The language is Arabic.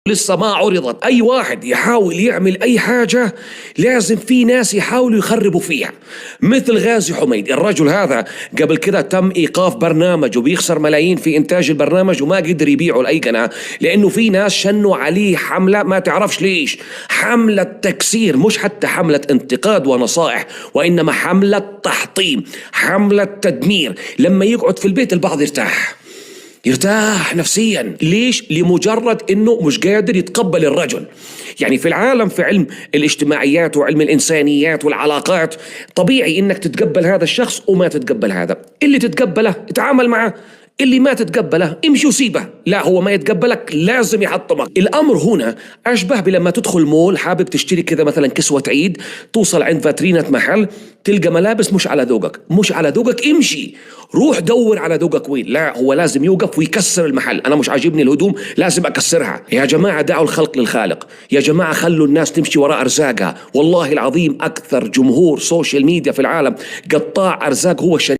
لسه ما عرضت. أي واحد يحاول يعمل أي حاجة لازم في ناس يحاولوا يخربوا فيها، مثل غازي حميد. الرجل هذا قبل كده تم إيقاف برنامج وبيخسر ملايين في إنتاج البرنامج وما قدر يبيعه لأي قناة، لأنه في ناس شنوا عليه حملة ما تعرفش ليش، حملة تكسير، مش حتى حملة انتقاد ونصائح، وإنما حملة تحطيم، حملة تدمير. لما يقعد في البيت البعض يرتاح نفسيا. ليش؟ لمجرد انه مش قادر يتقبل الرجل. يعني في العالم، في علم الاجتماعيات وعلم الانسانيات والعلاقات، طبيعي انك تتقبل هذا الشخص وما تتقبل هذا. اللي تتقبله اتعامل معه، اللي ما تتقبله امشي وسيبه. لا، هو ما يتقبلك لازم يحطمك. الامر هنا اشبه بلما تدخل مول حابب تشتري كذا مثلا كسوة عيد، توصل عند فاترينة محل تلقى ملابس مش على ذوقك، مش على ذوقك امشي، روح دور على ذوقك وين. لا، هو لازم يوقف ويكسر المحل. انا مش عاجبني الهدوم لازم اكسرها. يا جماعة دعوا الخلق للخالق، يا جماعة خلوا الناس تمشي وراء ارزاقها. والله العظيم اكثر جمهور سوشيال ميديا في العالم قطاع ارزاق هو الشركة.